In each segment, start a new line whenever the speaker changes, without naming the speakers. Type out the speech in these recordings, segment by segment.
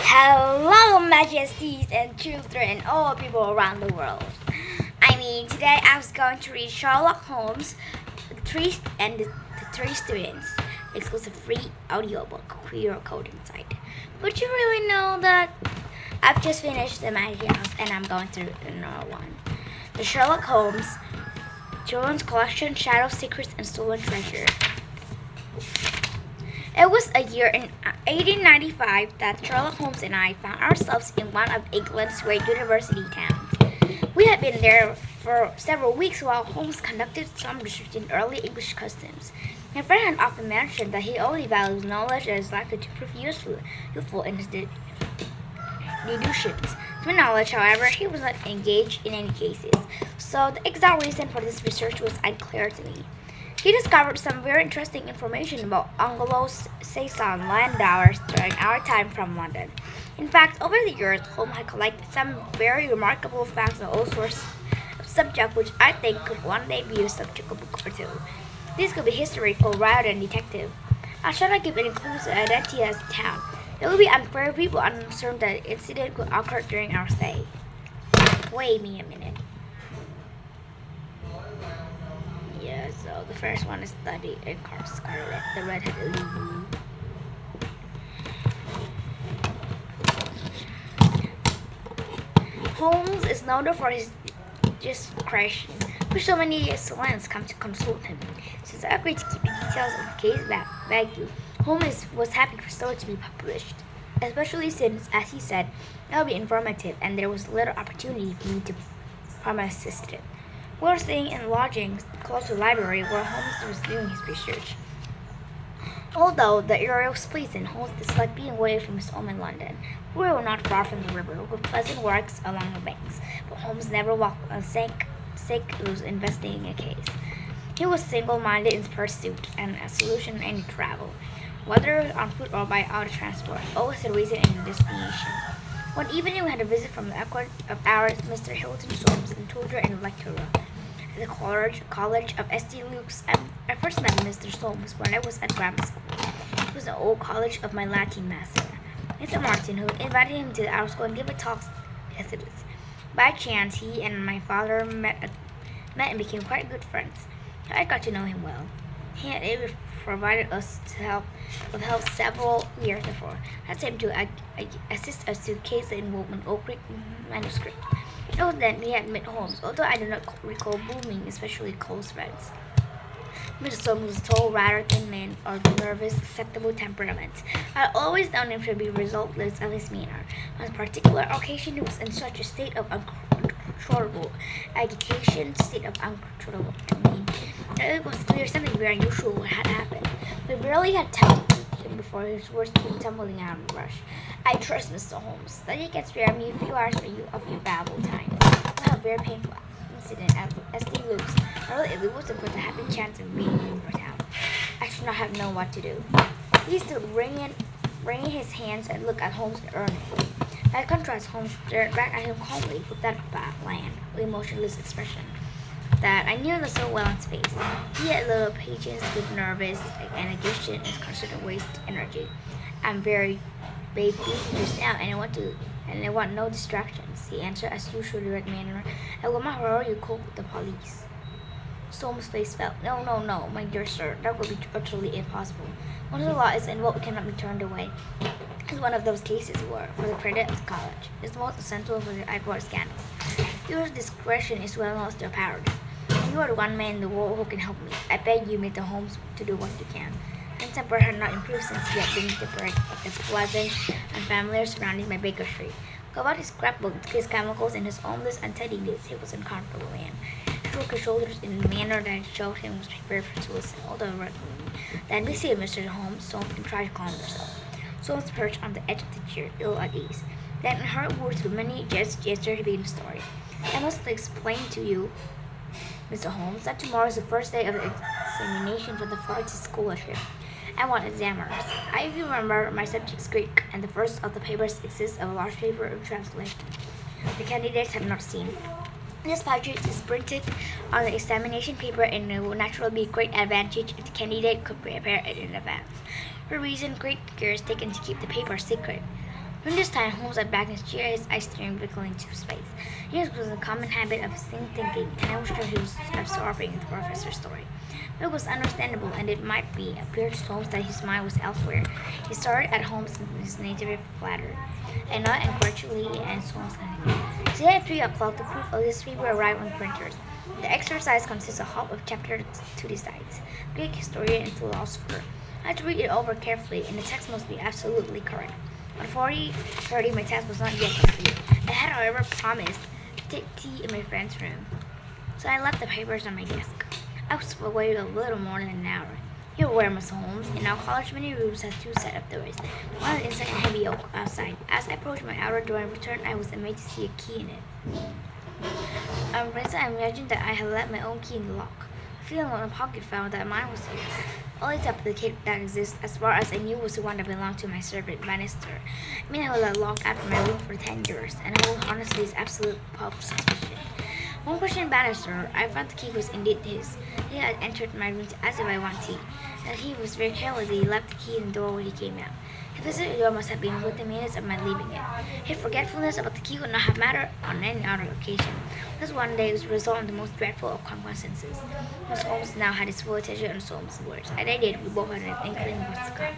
Hello, majesties and children and all people around the world. Today I was going to read Sherlock Holmes, the Three Students, exclusive free audiobook, QR code inside. But you really know that I've just finished the Magic House and I'm going through another one. The Sherlock Holmes Children's Collection, Shadow Secrets and Stolen Treasure. It was a year in 1895 that Sherlock Holmes and I found ourselves in one of England's great university towns. We had been there for several weeks while Holmes conducted some research in early English customs. My friend had often mentioned that he only values knowledge that is likely to prove useful in his deductions. To my knowledge, however, he was not engaged in any cases, so the exact reason for this research was unclear to me. He discovered some very interesting information about Anglo-Saxon landowners during our time from London. In fact, over the years, Holmes had collected some very remarkable facts on all sorts of subjects which I think could one day be the subject of a book or two. This could be historical rather than detective. I shall not give any clues to identity as the town. It would be unfair if people uncertain that the incident could occur during our stay. Wait me a minute. Yeah, so the first one is study in Scarlet, the redheaded lady. Holmes is noted for his discretion, which so many students come to consult him. Since I agreed to keep the details of the case vague, Holmes was happy for the story to be published, especially since, as he said, it would be informative and there was little opportunity for me to become an assistant. We were staying in lodgings close to the library where Holmes was doing his research. Although the area was pleasant, Holmes disliked being away from his home in London. We were not far from the river, with pleasant walks along the banks, but Holmes never walked on sake of investigating a case. He was single-minded in pursuit and a solution in any travel, whether on foot or by auto transport, always a reason and a destination. One evening we had a visit from the accord of ours, Mr. Hilton Soames, and tutor and lecturer at the College of St. Luke's. I first met Mr. Soames when I was at grammar school. He was an old college of my Latin master, Mr. Martin, who invited him to our school and give a talk yesterday. By chance, he and my father met and became quite good friends. I got to know him well. He had even provided us with help several years before. I asked him to assist us to case the involvement of Greek manuscript. It was then he had met Holmes, although I do not recall booming, especially close friends. Mr. Soames was a tall, rather thin man of nervous, acceptable temperament. I had always known him to be resultless of his manner. On a particular occasion, he was in such a state of uncontrollable agitation, it was clear something very unusual had happened. We barely had time him before his words came tumbling out in a rush. I trust Mr. Holmes that he can spare me a few hours of your valuable time. I had a very painful incident at St. Luke's. Really, if it wasn't for the happy chance of being in your town, I should not have known what to do. He stood wringing his hands and looked at Holmes earnestly. By contrast, Holmes stared back at him calmly with that bland, emotionless expression that I knew so well in his face. He had little patience with nervous agitation and constant waste energy. I'm very busy just now, and I want no distractions. He answered as usual, direct manner. I will not hurry you call the police. Soames' face fell. No, my dear sir, that would be utterly impossible. Once the law is involved, it cannot be turned away. It's one of those cases where, for the credit of the college, it's most essential for the Edward scandals. Your discretion is well known to your powers. And you are the one man in the world who can help me. I beg you, Mr. Holmes, to do what you can. My temper had not improved since he had been deprived of the pleasant and familiar surroundings by Baker Street. About his scrapbook, his chemicals, and his homeless untidiness, he was an uncomfortable man. He shook his shoulders in a manner that showed him was prepared to listen, although then we see Mr. Holmes, Soames, and tried to calm himself. Soames perched on the edge of the chair, ill at ease. Then, in hard words with many gestures, he began the story. I must explain to you, Mr. Holmes, that tomorrow is the first day of the examination for the Florida scholarship. I want examiners. I remember my subject is Greek, and the first of the papers consists of a large paper of translation. The candidates have not seen. This project is printed on the examination paper, and it will naturally be a great advantage if the candidate could prepare it in advance. For a reason, great care is taken to keep the paper secret. During this time, Holmes sat back in his chair, his eyes staring vacantly into space. This was a common habit of his thinking, and I was sure he was absorbing the professor's story. But it was understandable, and it might be appeared to Holmes that his mind was elsewhere. He started at Holmes in his native flattery, and not encouragingly and Holmes. Today at 3 o'clock, the proof of this paper arrived on printers. The exercise consists of half of chapter to the sides. Greek historian and philosopher. I had to read it over carefully, and the text must be absolutely correct. At 40:30, my task was not yet complete. I had, however, promised to take tea in my friend's room, so I left the papers on my desk. I was away a little more than an hour. You're aware, Mr. Holmes, in our college, many rooms have two sets of doors, one inside and heavy oak outside. As I approached my outer door and returned, I was amazed to see a key in it. For instance, I imagined that I had left my own key in the lock. Feeling in my pocket found that mine was here. Only duplicate that exists, as far as I knew, was the one that belonged to my servant, Bannister. I mean, I had that lock out of my room for 10 years, and I will honestly is absolute pulp suspicion. One question Bannister, I found the key was indeed his. He had entered my room to ask if I want tea, and he was very carelessly left the key in the door when he came out. His visit to the door must have been within minutes of my leaving it. His forgetfulness about the key would not have mattered on any other occasion. This one day was the result of the most dreadful of coincidences. Miss Holmes now had his full attention on Holmes' words. As I did, we both had an inkling of what's to come.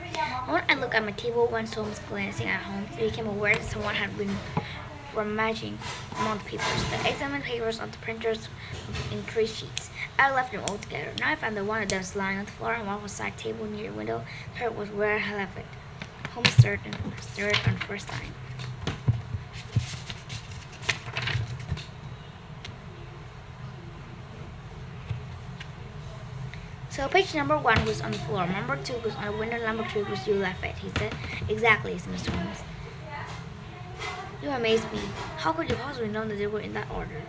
When I looked at my table when Holmes glancing at Holmes, I became aware that someone had been rummaging among the papers. The examined papers on the printers in 3 sheets. I left them all together. Now I found that one of them was lying on the floor, and one was side table near the window. The third was where I had left it. Holmes stirred on the first time. So page number 1 was on the floor, number 2 was on the window, number 3 was you left it, he said. Exactly, said Mr. Holmes. You amaze me. How could you possibly know that they were in that order?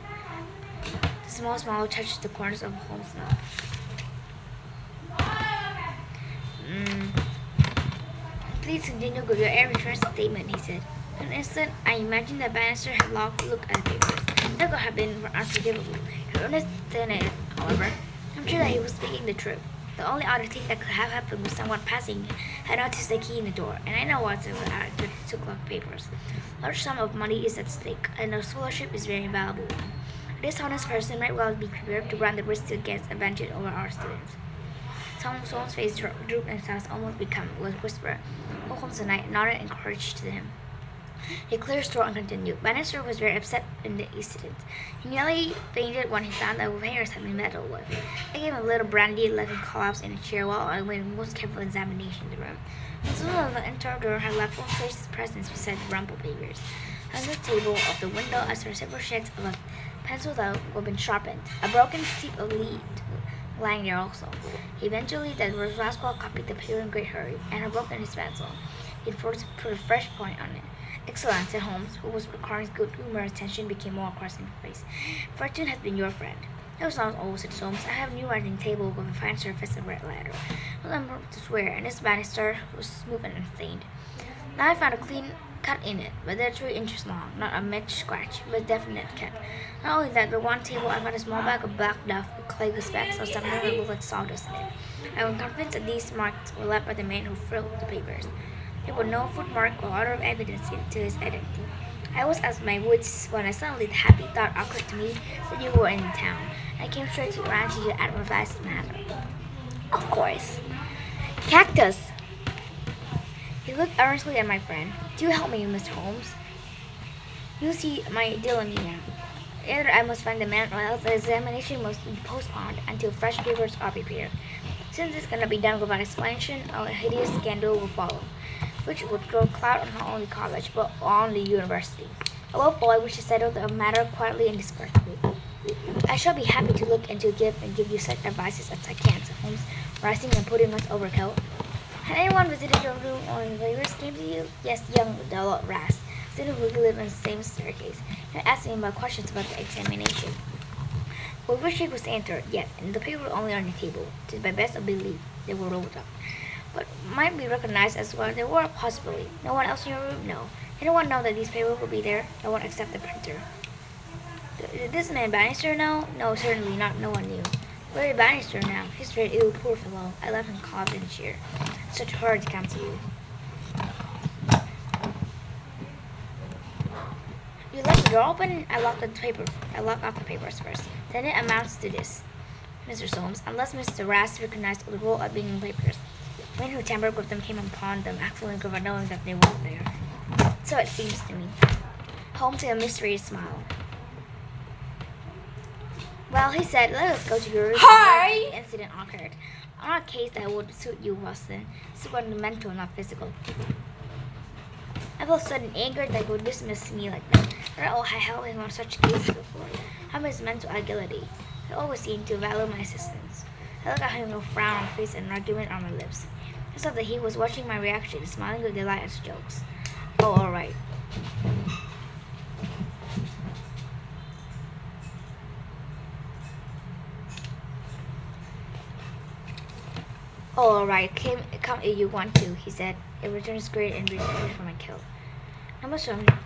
The small smile touched the corners of Holmes' mouth. Please continue with your every first statement, he said. For an instant, I imagined that Bannister had looked at the papers. That could have been unforgivable. To understand it, however, I'm sure that he was speaking the truth. The only other thing that could have happened was someone passing had noticed the key in the door, and I know what's over at the 2 o'clock papers. A large sum of money is at stake, and the scholarship is very valuable. A dishonest person might well be prepared to run the risk against advantage over our students. Holmes' face drooped and sounds almost become a whisper. Holmes tonight nodded and encouraged to him. He cleared his throat and continued. Bannister was very upset in the incident. He nearly fainted when he found that the papers had been meddled with. I gave him a little brandy, left him collapsed in a chair while I made a most careful examination of the room. And soon as the entire door had left Holmes' presence beside the rumpled papers. On the table of the window, I saw several shreds of a pencil that had been sharpened. A broken tip of lead lying there also. Eventually, that rascal copied the paper in great hurry, and had broken his pencil. He forced to put a fresh point on it. Excellent, said Holmes, who was recording good humor. Attention became more across in his face. Fortune has been your friend. That was not all, said Holmes. I have a new writing table with a fine surface and red letter. Well, I'm to swear, and this Bannister was smooth and unstained. Now I found a clean cut in it, but they're 3 inches long, not a mitch scratch, but a definite cut. Not only that, but one table I found a small bag of black duff with clay specks or something that looked like sawdust in it. I was convinced that these marks were left by the man who filled the papers. There were no footmark or other evidence to his identity. I was at my wits when I suddenly the happy thought occurred to me that you were in town. I came straight to around to your advertised matter. Of course. Cactus! He looked earnestly at my friend. Do help me, Mr. Holmes. You see my dilemma now. Either I must find the man, or else the examination must be postponed until fresh papers are prepared. Since this cannot be done without explanation, a hideous scandal will follow, which would throw a cloud on not only college, but on the university. Above all, I wish to settle the matter quietly and discreetly. I shall be happy to look and to give you such advices as I can, said Holmes, rising and putting on his overcoat. Had anyone visited your room or the papers came to you? Yes, young Lord Ras, student who lived on the same staircase. He asked me about questions about the examination. With which he was answered, yes, and the paper were only on the table. To my best of belief, they were rolled up, but might be recognized as well. They were possibly. No one else in your room? No. Anyone know that these papers would be there? No one except the printer. Did this man Bannister know? No, certainly not. No one knew. Where is Bannister now? He's very ill, poor fellow. I left him collapsed in a chair. Such a hurry to come to you. door open, I locked up the papers first. Then it amounts to this, Mr. Soames, unless Mr. Rast recognized the role of being in papers. Men who tampered with them came upon them accidentally without knowing that they were there. So it seems to me. Holmes had a mysterious smile. Well, he said, let us go to your room.
Hi!
The incident occurred. On a case that would suit you, Watson. This was mental, not physical. I felt sudden anger that would dismiss me like that. I had helped him on such cases before. How his mental agility. He always seemed to value my assistance. I looked at him with a frown on my face and an argument on my lips. I saw that he was watching my reaction, smiling with delight at his jokes. Oh, all right. Oh, all right. Come if you want to, he said. It returns great and reached for my kill. No,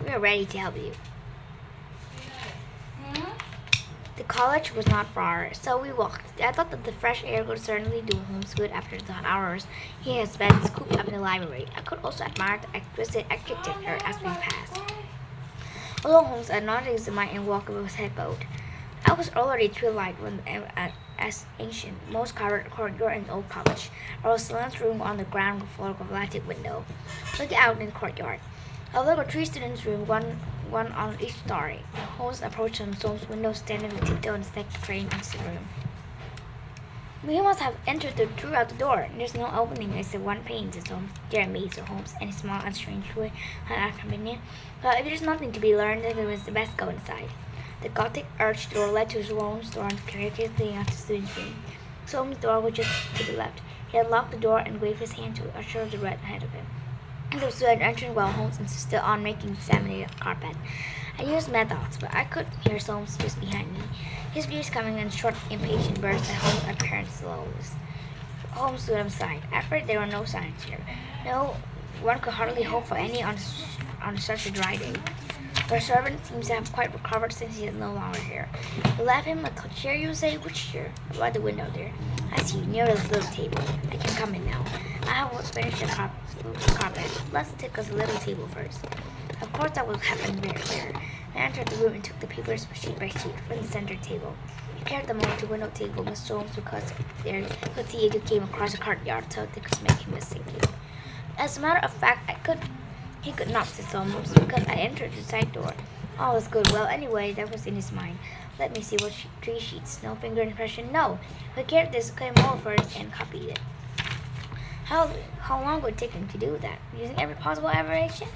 we are ready to help you. The college was not far, so we walked. I thought that the fresh air would certainly do Holmes good after the hot hours he had spent cooped up in the library. I could also admire the exquisite architecture as we passed. Although Holmes had not his mind and walked with his head bowed. I was already twilight when as ancient, most covered courtyard in the old college. There was a silent room on the ground floor with a lighted window. Looking out in the courtyard. There were 3 students' rooms, one on each story. Holmes approached Soames' window, standing with tiptoe and his neck craned into the room. We must have entered through out the door. There's no opening except one pane, said Holmes. Dear me, Sir Holmes, and he smiled in a strange way at our companion. But if there's nothing to be learned, then it's the best go inside. The Gothic arched door led to his own door and carried leading out to the student's room. Soames' door was just to the left. He unlocked the door and waved his hand to assure the red ahead of him. The student entered while Holmes insisted on examining the carpet. I used methods, but I could hear Soames just behind me. His views coming in short, impatient bursts at Holmes' apparent slowness. Holmes stood aside. At first, there were no signs here. No, one could hardly hope for any on such a dry day. The servant seems to have quite recovered since he is no longer here. You left him a chair, you say? Which chair? By the window there. I see, near the little table. I can come in now. I have finished the carpet. Let's take us a little table first. Of course, that will happen very clear. I entered the room and took the papers sheet by sheet from the center table. I carried them over to the window table with Soames because there could see you came across the courtyard, so they could make him mistaken. As a matter of fact, he could not see Soames because I entered the side door. All was good. Well, anyway, that was in his mind. Let me see what 3 sheets. No finger impression. No. We carried this, came over first, and copied it. How long would it take him to do that? Using every possible aberration?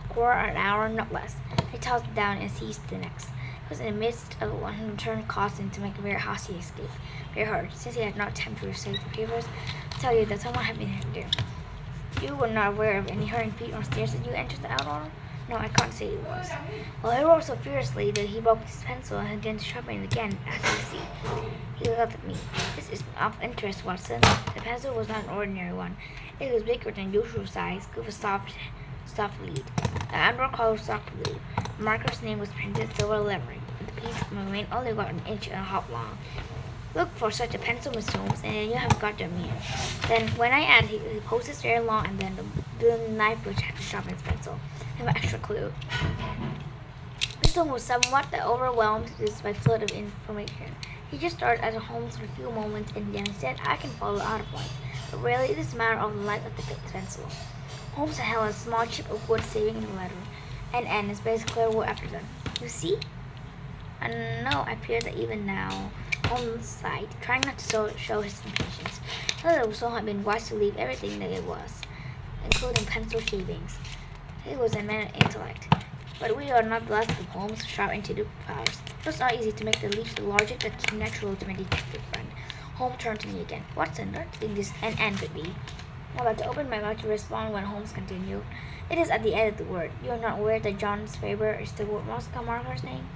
A quarter or an hour, not less. I tossed it down and seized the next. It was in the midst of one who turned causing to make a very hasty escape. Very hard. Since he had not time to receive the papers, I tell you that someone had been there. You were not aware of any hurrying feet or stairs as you entered the outer? No, I can't say it was. Well, he wrote so furiously that he broke his pencil and began to sharpen it again, as you see. He looked at me. This is of interest, Watson. The pencil was not an ordinary one. It was bigger than usual size, with a soft lead. The undercover color was dark blue. The marker's name was printed silver lettering. The piece remained only about an inch and a half long. Look for such a pencil, Miss Holmes, and you have got your man. Then, when I add, he poses very long, and then the knife which had to sharpen his pencil. I have an extra clue. Miss Holmes was somewhat overwhelmed by flood of information. He just stared at Holmes for a few moments, and then he said, I can follow out of point, but really it is a matter of the light of the pencil. Holmes held a small chip of wood saving the letter, and his base clear wood after done. You see? No, I fear that even now, Holmes sighed, trying not to show his impatience. The letter was so had been wise to leave everything that it was, including pencil shavings. He was a man of intellect. But we are not blessed with Holmes' sharp and deductive powers. It was not easy to make the leaps of logic that came natural to my detective friend. Holmes turned to me again. Watson, don't think this an end could be. I'm about to open my mouth to respond when Holmes continued. It is at the end of the word. You are not aware that John Faber is the Moscow marker's name?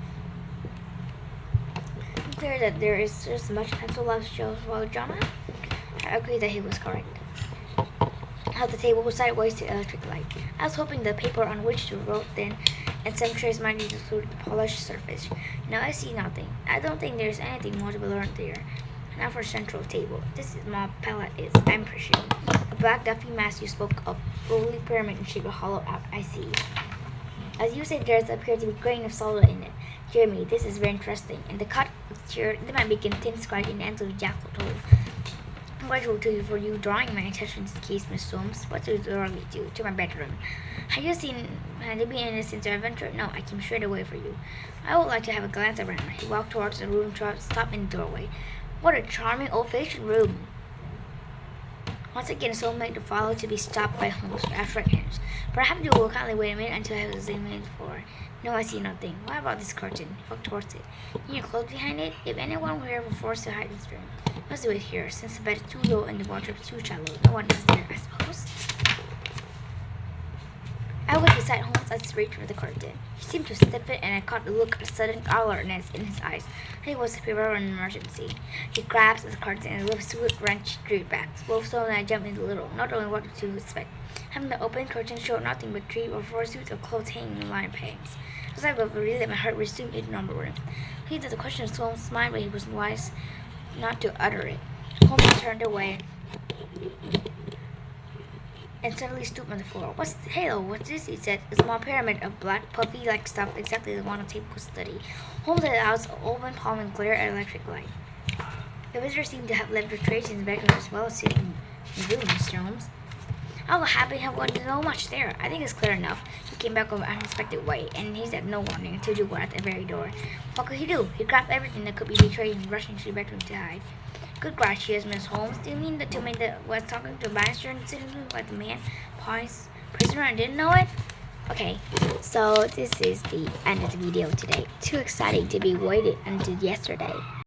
It's clear that there is just much pencil left shows while John. I agree that he was correct. Held the table sideways to the electric light. I was hoping the paper on which to wrote thin and some trace might be through the polished surface. Now I see nothing. I don't think there is anything more to be learned there. Now for central table. This small palette is, I'm presuming, the black duffy mass you spoke of, fully pyramid in shape of hollow out. I see. As you say, there appears to be a grain of salt in it. Jeremy, this is very interesting. In the cut exterior, there might be thin scratch in the ends of the jackal toe. I'm grateful to you for you drawing my attention to this case, Miss Holmes. What do you thoroughly do? To my bedroom. Had you been in this since your adventure? No, I came straight away for you. I would like to have a glance around. He walked towards the room, stopped in the doorway. What a charming old-fashioned room. Once again, so made to follow to be stopped by Holmes with abstract hands. Perhaps you will kindly wait a minute until I have examined the floor. No, I see nothing. What about this curtain? He walked towards it. Can you close behind it? If anyone were here were forced to hide in this room, it must do it here, since the bed is too low and the wardrobe is too shallow. No one is there, I suppose. I was beside Holmes as he reached for the curtain. He seemed to stiffen, and I caught the look of sudden alertness in his eyes. He was prepared for an emergency. He grasped at the curtain and with a swift wrench drew it back. Both so and I jumped in a little, not knowing what to expect. Having the open curtain showed nothing but 3 or 4 suits of clothes hanging in line pegs. As I was relieved, my heart resumed its normal rhythm. He did the question in Holmes' mind, but he was wise not to utter it. Holmes turned away and suddenly stooped on the floor. What's this? He said. A small pyramid of black, puffy-like stuff, exactly the one a table could study. Holmes had out an open palm and glared at electric light. The visitor seemed to have left retreats in the bedroom as well as sitting in the room, Mr. Holmes. I will happy to have one to know much there. I think it's clear enough. He came back with an unexpected way, and he said no warning until you were at the very door. What could he do? He grabbed everything that could be betrayed and rushed into the bedroom to hide. Good gracious, Miss Holmes. Do you mean that to me that was talking to a banister in the sitting room like the man, prisoner, and didn't know it? Okay, so this is the end of the video today. Too exciting to be waited until yesterday.